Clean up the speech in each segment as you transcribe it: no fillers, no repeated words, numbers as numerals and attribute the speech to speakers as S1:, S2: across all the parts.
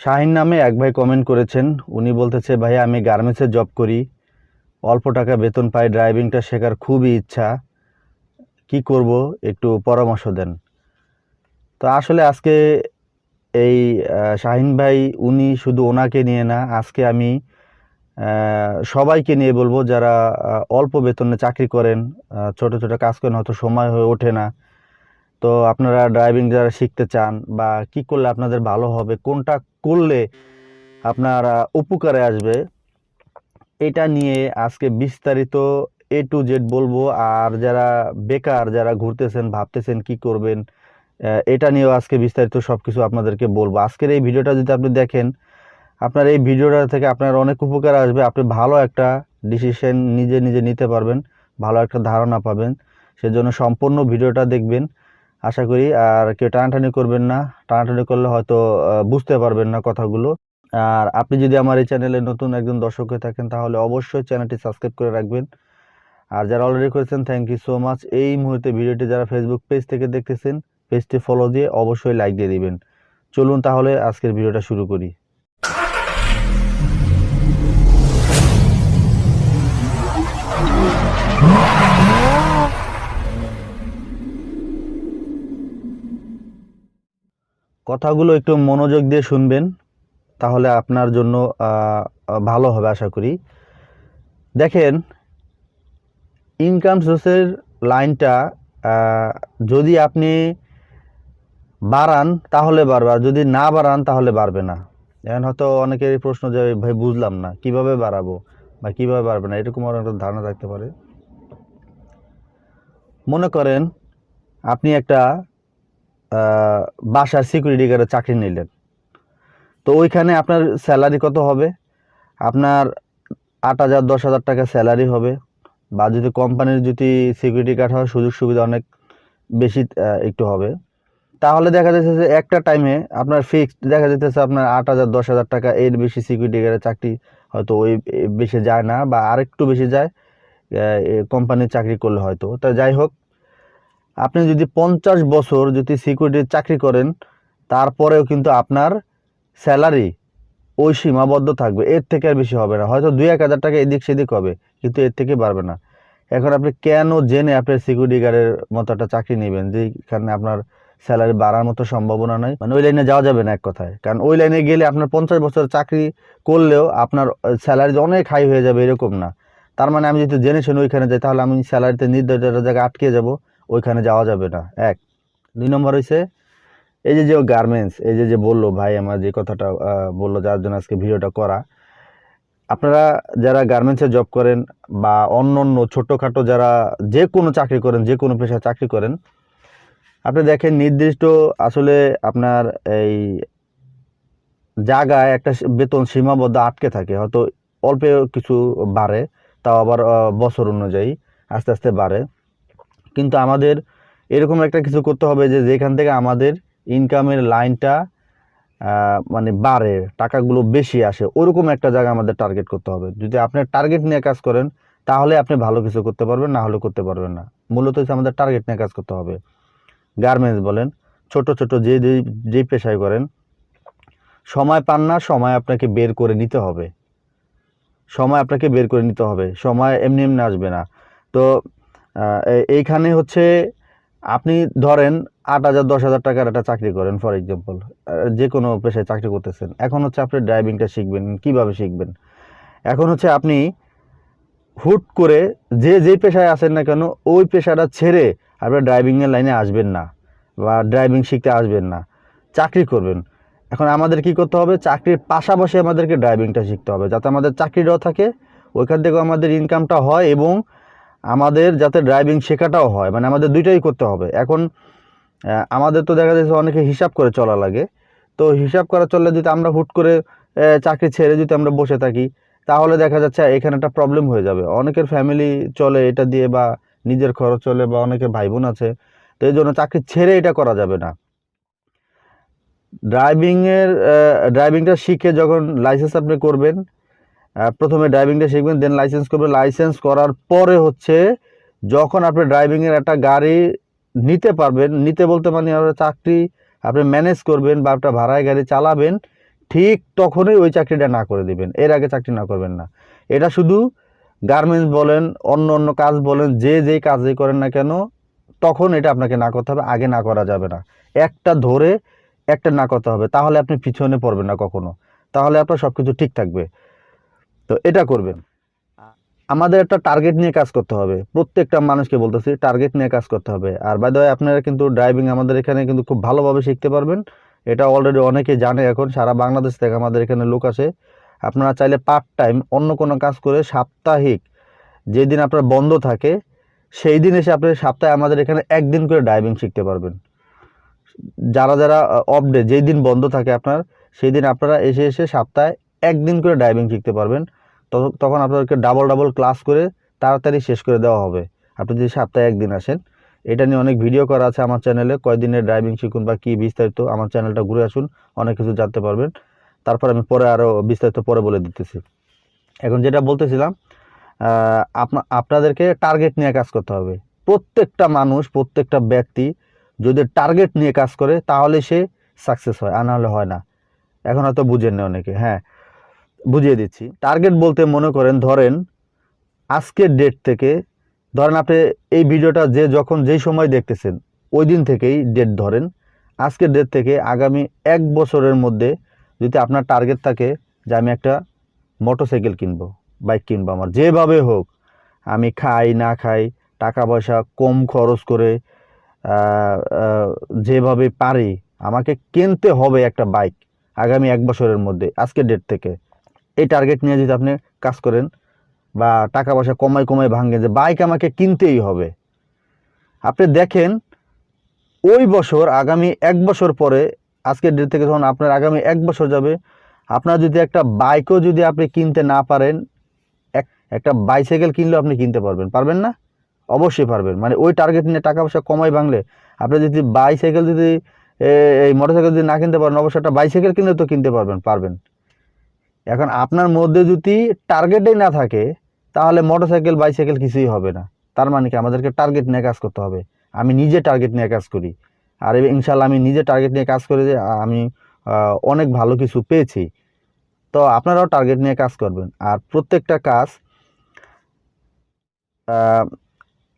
S1: শাহিন নামে এক ভাই কমেন্ট করেছেন। উনি বলতেছে, ভাই আমি গার্মেন্টসে জব করি, অল্প টাকা বেতন পাই, ড্রাইভিংটা শেখার খুবই ইচ্ছা, কি করব একটু পরামর্শ দেন। তো আসলে আজকে এই শাহিন ভাই উনি শুধু ওনাকে নিয়ে না, আজকে আমি সবাইকে নিয়ে বলবো যারা অল্প বেতনে চাকরি করেন, ছোট ছোট কাজ করেন, হয়তো সময় হয়ে ওঠে না। তো আপনারা ড্রাইভিং যারা শিখতে চান বা কি করলে আপনাদের ভালো হবে, কোনটা করলে আপনার উপকারে আসবে, এটা নিয়ে আজকে বিস্তারিত A to Z বলবো। আর যারা বেকার, যারা ঘুরতেছেন, ভাবতেছেন কি করবেন, এটা নিয়েও আজকে বিস্তারিত সবকিছু আপনাদেরকে বলবো। আজকের এই ভিডিওটা যদি আপনি দেখেন, আপনার এই ভিডিওটা থেকে আপনার অনেক উপকার আসবে। আপনি ভালো একটা ডিসিশন নিজে নিজে নিতে পারবেন, ভালো একটা ধারণা পাবেন। সেজন্য সম্পূর্ণ ভিডিওটা দেখবেন আশা করি। আর কেউ টানাটানি করবেন না, টানাটানি করলে হয়তো বুঝতে পারবেন না কথাগুলো। আর আপনি যদি আমার এই চ্যানেলে নতুন একজন দর্শক হয়ে থাকেন, তাহলে অবশ্যই চ্যানেলটি সাবস্ক্রাইব করে রাখবেন। আর যারা অলরেডি করেছেন, থ্যাংক ইউ সো মাচ। এই মুহূর্তে ভিডিওটি যারা ফেসবুক পেজ থেকে দেখতেছেন, পেজটি ফলো দিয়ে অবশ্যই লাইক দিয়ে দিবেন। চলুন তাহলে আজকের ভিডিওটা শুরু করি। কথাগুলো একটু মনোযোগ দিয়ে শুনবেন, তাহলে আপনার জন্য ভালো হবে আশা করি। দেখেন, ইনকাম সোর্সের লাইনটা যদি আপনি বাড়ান তাহলে বাড়বে, আর যদি না বাড়ান তাহলে বাড়বে না। এখন হয়তো অনেকেরই প্রশ্ন যে ভাই বুঝলাম না, কিভাবে বাড়াবো বা কিভাবে বাড়বে না, এরকম একটা ধারণা থাকতে পারে। মনে করেন আপনি একটা বাসার সিকিউরিটি গার্ডের চাকরি নিলেন, তো ওইখানে আপনার স্যালারি কত হবে? আপনার 8,000 10,000 টাকা স্যালারি হবে। বা যদি কোম্পানির যদি সিকিউরিটি গার্ড হয়, সুযোগ সুবিধা অনেক বেশি একটু হবে। তাহলে দেখা যাচ্ছে যে একটা টাইমে আপনার ফিক্সড দেখা যাচ্ছে আপনার 8,000 10,000 টাকা, এর বেশি সিকিউরিটি গার্ডের চাকরি হয়তো ওই বেশি যায় না, বা আরেকটু বেশি যায় কোম্পানির চাকরি করলে হয়তো। তা যাই হোক, আপনি যদি 50 বছর যদি সিকিউরিটির চাকরি করেন, তারপরেও কিন্তু আপনার স্যালারি ওই সীমাবদ্ধ থাকবে, এর থেকে আর বেশি হবে না। হয়তো 2-1 হাজার টাকা এদিক সেদিক হবে, কিন্তু এর থেকে বাড়বে না। এখন আপনি কেন জেনে আপনার সিকিউরিটি গার্ডের মতো একটা চাকরি নেবেন যেখানে আপনার স্যালারি বাড়ার মতো সম্ভাবনা নাই? মানে ওই লাইনে যাওয়া যাবে না এক কথায়। কারণ ওই লাইনে গেলে আপনার 50 বছর চাকরি করলেও আপনার স্যালারি অনেক হাই হয়ে যাবে, এরকম না। তার মানে আমি যদি জেনে শুনে ওইখানে যাই, তাহলে আমি স্যালারিতে নির্ধারিত একটা জায়গায় আটকে যাব, ওইখানে যাওয়া যাবে না। 1 2 নম্বর হয়েছে এই যে গার্মেন্টস, এই যে বললো ভাই, আমার যে কথাটা বললো, যার জন্য আজকে ভিডিওটা করা। আপনারা যারা গার্মেন্টসে জব করেন বা অন্য অন্য ছোটোখাটো যারা যে কোনো চাকরি করেন, যে কোনো পেশায় চাকরি করেন, আপনি দেখেন নির্দিষ্ট আসলে আপনার এই জায়গায় একটা বেতন সীমাবদ্ধ আটকে থাকে। হয়তো অল্প কিছু বাড়ে, তাও আবার বছর অনুযায়ী আস্তে আস্তে বাড়ে। কিন্তু আমাদের এরকম একটা কিছু করতে হবে যে যেখান থেকে আমাদের ইনকামের লাইনটা মানে বাড়ে, টাকাগুলো বেশি আসে, ওরকম একটা জায়গা আমাদের টার্গেট করতে হবে। যদি আপনি টার্গেট নিয়ে কাজ করেন, তাহলে আপনি ভালো কিছু করতে পারবেন, না হলে করতে পারবেন না। মূলত হচ্ছে আমাদের টার্গেট নিয়ে কাজ করতে হবে। গার্মেন্টস বলেন, ছোট ছোট যে পেশায় করেন, সময় পান না, সময় আপনাকে বের করে নিতে হবে। সময় আপনাকে বের করে নিতে হবে, সময় এমনি এমনি আসবে না। তো এইখানে হচ্ছে আপনি ধরেন 8,000 10,000 টাকার একটা চাকরি করেন, ফর এক্সাম্পল, যে কোনো পেশায় চাকরি করতেছেন। এখন হচ্ছে আপনি ড্রাইভিংটা শিখবেন, কিভাবে শিখবেন? এখন হচ্ছে আপনি হুট করে যে পেশায় আছেন না কেন, ওই পেশাটা ছেড়ে আপনি ড্রাইভিংয়ের লাইনে আসবেন না, বা ড্রাইভিং শিখতে আসবেন না, চাকরি করবেন। এখন আমাদের কি করতে হবে? চাকরির পাশাপাশি আমাদেরকে ড্রাইভিংটা শিখতে হবে, যাতে আমাদের চাকরিটাও থাকে, ওইখান থেকেও আমাদের ইনকামটা হয়, এবং আমাদের যাতে ড্রাইভিং শেখাটাও হয়। মানে আমাদের দুইটাই করতে হবে। এখন আমাদের তো দেখা যাচ্ছে অনেকে হিসাব করে চলা লাগে। তো হিসাব করা চললে যদি আমরা হুট করে চাকরি ছেড়ে যদি আমরা বসে থাকি, তাহলে দেখা যাচ্ছে এখানে একটা প্রবলেম হয়ে যাবে। অনেকের ফ্যামিলি চলে এটা দিয়ে, বা নিজের খরচ চলে, বা অনেকের ভাই বোন আছে। তো এই জন্য চাকরি ছেড়ে এটা করা যাবে না। ড্রাইভিংটা শিখে যখন লাইসেন্স আপনি করবেন, প্রথমে ড্রাইভিংটা শিখবেন, দেন লাইসেন্স করবেন। লাইসেন্স করার পরে হচ্ছে যখন আপনি ড্রাইভিংয়ের একটা গাড়ি নিতে পারবেন, নিতে বলতে মানে আপনার চাকরি আপনি ম্যানেজ করবেন বা একটা ভাড়ায় গাড়ি চালাবেন, ঠিক তখনই ওই চাকরিটা না করে দিবেন, এর আগে চাকরি না করবেন না। এটা শুধু গার্মেন্টস বলেন, অন্য অন্য কাজ বলেন, যে যেই কাজই করেন না কেন, তখন এটা আপনাকে না করতে হবে, আগে না করা যাবে না। একটা ধরে একটা না করতে হবে, তাহলে আপনি পিছনে পড়বেন না কখনো, তাহলে আপনার সব কিছু ঠিক থাকবে। তো এটা করবেন। আমাদের একটা টার্গেট নিয়ে কাজ করতে হবে, প্রত্যেকটা মানুষকে বলতেছি টার্গেট নিয়ে কাজ করতে হবে। আর বাই দ্য ওয়ে, আপনারা কিন্তু ড্রাইভিং আমাদের এখানে কিন্তু খুব ভালোভাবে শিখতে পারবেন, এটা অলরেডি অনেকে জানে। এখন সারা বাংলাদেশ থেকে আমাদের এখানে লোক আসে। আপনারা চাইলে পার্ট টাইম অন্য কোনো কাজ করে সাপ্তাহিক যেদিন আপনার বন্ধ থাকে সেই দিন এসে আপনি সপ্তাহে আমাদের এখানে একদিন করে ড্রাইভিং শিখতে পারবেন। যারা যারা অফ ডে, যেই দিন বন্ধ থাকে আপনার, সেই দিন আপনারা এসে এসে সপ্তাহে একদিন করে ড্রাইভিং শিখতে পারবেন। তখন আপনাদেরকে ডাবল ডাবল ক্লাস করে তাড়াতাড়ি শেষ করে দেওয়া হবে আপনি যদি সপ্তাহে একদিন আসেন। এটা নিয়ে অনেক ভিডিও করা আছে আমার চ্যানেলে, কয়দিনের ড্রাইভিং শিখুন বা কী বিস্তারিত, আমার চ্যানেলটা ঘুরে আসুন, অনেক কিছু জানতে পারবেন। তারপর আমি পরে আরও বিস্তারিত পরে বলে দিতেছি। এখন যেটা বলতেছিলাম, আপনাদেরকে টার্গেট নিয়ে কাজ করতে হবে। প্রত্যেকটা মানুষ, প্রত্যেকটা ব্যক্তি যদি টার্গেট নিয়ে কাজ করে তাহলে সে সাকসেস হয়, আর নাহলে হয় না। এখন হয়তো বুঝেন না অনেকে, হ্যাঁ বুঝিয়ে দিচ্ছি। টার্গেট বলতে মনে করেন, ধরেন আজকের ডেট থেকে, ধরেন আপনি এই ভিডিওটা যখন যেই সময় দেখতেছেন ওই দিন থেকেই ডেট ধরেন। আজকের ডেট থেকে আগামী 1 বছরের মধ্যে যদি আপনার টার্গেট থাকে যে আমি একটা মোটরসাইকেল কিনবো, বাইক কিনবো, আমার যেভাবে হোক, আমি খাই না খাই, টাকা পয়সা কম খরচ করে যেভাবে পারি আমাকে কিনতে হবে একটা বাইক আগামী 1 বছরের মধ্যে আজকের ডেট থেকে। এই টার্গেট নিয়ে যদি আপনি কাজ করেন বা টাকা পয়সা কমাই কমাই ভাঙেন যে বাইক আমাকে কিনতেই হবে, আপনি দেখেন ওই বছর আগামী 1 বছর পরে, আজকের ডেট থেকে যখন আপনার আগামী 1 বছর যাবে, আপনার যদি একটা বাইকও যদি আপনি কিনতে না পারেন, একটা বাইসাইকেল কিনলেও আপনি কিনতে পারবেন না? অবশ্যই পারবেন। মানে ওই টার্গেট নিয়ে টাকা পয়সা কমাই ভাঙলে আপনি যদি বাইসাইকেল যদি এই মোটরসাইকেল যদি না কিনতে পারেন, অবশ্যই একটা বাইসাইকেল কিনলে তো কিনতে পারবেন। এখন আপনার মধ্যে যদি টার্গেটই না থাকে তাহলে মোটরসাইকেল বাইসাইকেল কিছুই হবে না। তার মানে কি আমাদেরকে টার্গেট নিয়ে কাজ করতে হবে। আমি নিজে টার্গেট নিয়ে কাজ করি, আর ইনশাল্লাহ আমি নিজে টার্গেট নিয়ে কাজ করে যে আমি অনেক ভালো কিছু পেয়েছি। তো আপনারাও টার্গেট নিয়ে কাজ করবেন। আর প্রত্যেকটা কাজ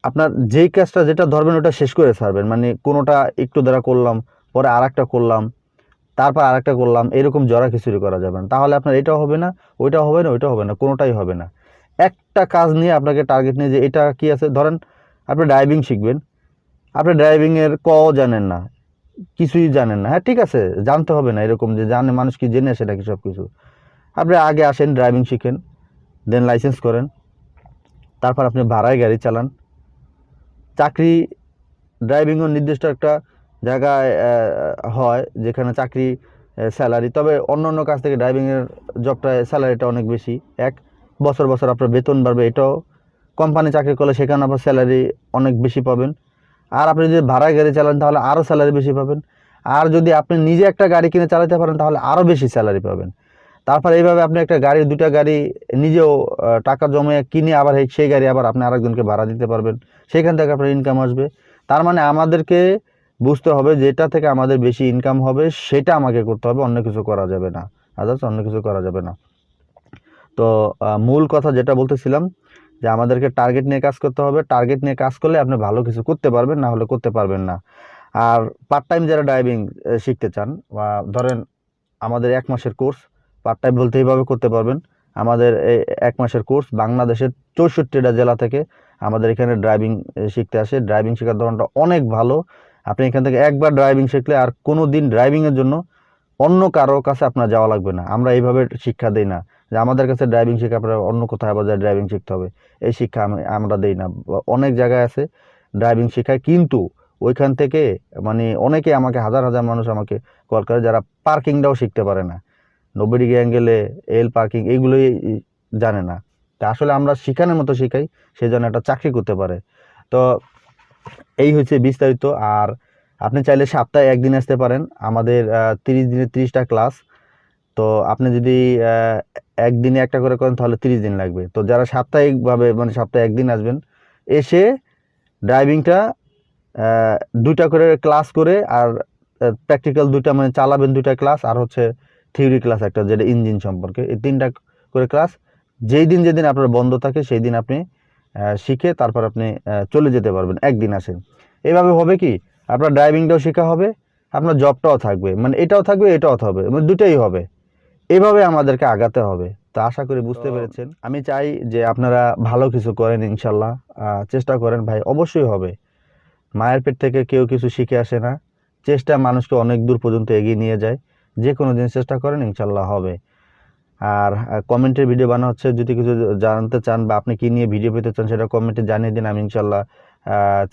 S1: আপনার যেই কাজটা যেটা ধরবেন ওটা শেষ করে ছাড়বেন। মানে কোনোটা একটু দ্বারা করলাম, পরে আরেকটা করলাম, তারপর আরেকটা করলাম, এরকম জরা খিচুড়ি করা যাবে না। তাহলে আপনার এটাও হবে না, ওইটাও হবে না, ওইটাও হবে না, কোনোটাই হবে না। একটা কাজ নিয়ে আপনাকে টার্গেট নিয়ে যে এটা কি আছে, ধরেন আপনি ড্রাইভিং শিখবেন, আপনি ড্রাইভিংয়ের জানেন না, কিছুই জানেন না। হ্যাঁ ঠিক আছে, জানতে হবে না এরকম যে জানে মানুষ কি জেনে আসে নাকি সব কিছু। আপনি আগে আসেন, ড্রাইভিং শিখেন, দেন লাইসেন্স করেন, তারপর আপনি ভাড়ায় গাড়ি চালান। চাকরি, ড্রাইভিংও নির্দিষ্ট একটা জায়গায় হয় যেখানে চাকরি স্যালারি, তবে অন্য অন্য কাজ থেকে ড্রাইভিংয়ের জবটায় স্যালারিটা অনেক বেশি। বছর বছর আপনার বেতন বাড়বে, এটাও কোম্পানি চাকরি করলে সেখানে আপনার স্যালারি অনেক বেশি পাবেন। আর আপনি যদি ভাড়ায় গাড়ি চালান তাহলে আরও স্যালারি বেশি পাবেন। আর যদি আপনি নিজে একটা গাড়ি কিনে চালাতে পারেন তাহলে আরও বেশি স্যালারি পাবেন। তারপর এইভাবে আপনি একটা গাড়ি, দুটা গাড়ি নিজেও টাকা জমে কিনে আবার সেই গাড়ি আবার আপনি আরেকজনকে ভাড়া দিতে পারবেন, সেখান থেকে আপনার ইনকাম আসবে। তার মানে আমাদেরকে বুঝতে হবে যেটা থেকে আমাদের বেশি ইনকাম হবে সেটা আমাকে করতে হবে, অন্য কিছু করা যাবে না, আদার্স অন্য কিছু করা যাবে না। তো মূল কথা যেটা বলতেছিলাম যে আমাদেরকে টার্গেট নিয়ে কাজ করতে হবে। টার্গেট নিয়ে কাজ করলে আপনি ভালো কিছু করতে পারবেন, না হলে করতে পারবেন না। আর পার্ট টাইম যারা ড্রাইভিং শিখতে চান, বা ধরেন আমাদের 1 মাসের কোর্স, পার্ট টাইম বলতে এইভাবে করতে পারবেন। আমাদের এই 1 মাসের কোর্স বাংলাদেশের 64টা জেলা থেকে আমাদের এখানে ড্রাইভিং শিখতে আসে। ড্রাইভিং শেখার ধরনটা অনেক ভালো। আপনি এখান থেকে একবার ড্রাইভিং শিখলে আর কোনো দিন ড্রাইভিংয়ের জন্য অন্য কারো কাছে আপনার যাওয়া লাগবে না। আমরা এইভাবে শিক্ষা দিই না যে আমাদের কাছে ড্রাইভিং শিখে আপনার অন্য কোথাও আবার যায় ড্রাইভিং শিখতে হবে, এই শিক্ষা আমরা দিই না। অনেক জায়গায় আছে ড্রাইভিং শেখায়, কিন্তু ওইখান থেকে মানে অনেকে আমাকে, হাজার হাজার মানুষ আমাকে কল করে যারা পার্কিংটাও শিখতে পারে না, 90 অ্যাঙ্গেলে এল পার্কিং এইগুলোই জানে না। তা আসলে আমরা শিখানোর মতো শিখাই, সেই জন্য একটা চাকরি করতে পারে। তো এই হচ্ছে বিস্তারিত। আর আপনি চাইলে সপ্তাহে 1 দিন আসতে পারেন, আমাদের 30 দিনে 30টা ক্লাস। তো আপনি যদি একদিনে একটা করে করেন তাহলে 30 দিন লাগবে। তো যারা সাপ্তাহিকভাবে, মানে সপ্তাহে 1 দিন আসবেন, এসে ড্রাইভিংটা 2টা করে ক্লাস করে, আর প্র্যাকটিক্যাল 2টা, মানে চালাবেন 2টা ক্লাস, আর হচ্ছে থিওরি ক্লাস একটা, যেটা ইঞ্জিন সম্পর্কে। এই 3টা করে ক্লাস যেদিন আপনার বন্ধ থাকে সেই দিন আপনি শিখে তারপর আপনি চলে যেতে পারবেন, একদিন আসেন। এভাবে হবে কি, আপনার ড্রাইভিংটাও শেখা হবে, আপনার জবটাও থাকবে, মানে এটাও থাকবে এটাও হবে, মানে দুটোই হবে। এভাবে আমাদেরকে আগাতে হবে। তা আশা করি বুঝতে পেরেছেন। আমি চাই যে আপনারা ভালো কিছু করেন ইনশাল্লাহ, চেষ্টা করেন ভাই, অবশ্যই হবে। মায়ের পেট থেকে কেউ কিছু শিখে আসে না, চেষ্টা মানুষকে অনেক দূর পর্যন্ত এগিয়ে নিয়ে যায়। যে কোনো জিনিস চেষ্টা করেন, ইনশাল্লাহ হবে। আর কমেন্টের ভিডিও বানা হচ্ছে, যদি কিছু জানতে চান বা আপনি কি নিয়ে ভিডিও পেতে চান সেটা কমেন্টে জানিয়ে দিন, আমি ইনশাল্লাহ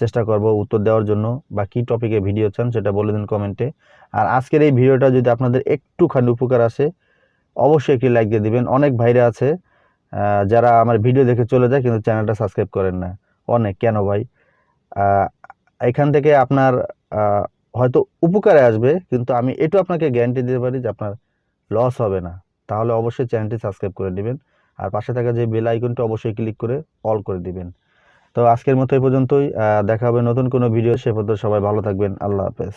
S1: চেষ্টা করব উত্তর দেওয়ার জন্য। বা কি টপিকে ভিডিও চান সেটা বলে দিন কমেন্টে। আর আজকের এই ভিডিওটা যদি আপনাদের একটুখানি উপকার আসে, অবশ্যই একটি লাইক দিয়ে দিবেন। অনেক ভাইরা আছে যারা আমার ভিডিও দেখে চলে যায় কিন্তু চ্যানেলটা সাবস্ক্রাইব করেন না, অনেক, কেন ভাই? এখান থেকে আপনার হয়তো উপকারে আসবে, কিন্তু আমি এটাও আপনাকে গ্যারান্টি দিতে পারি যে আপনার লস হবে না। তাহলে অবশ্যই চ্যানেলটি সাবস্ক্রাইব করে দিবেন, আর পাশে থাকা যে বেল আইকনটা অবশ্যই ক্লিক করে অল করে দিবেন। তো আজকের মতো এই পর্যন্তই, দেখা হবে নতুন কোনো ভিডিও। সে পর্যন্ত সবাই ভালো থাকবেন। আল্লাহ হাফেজ।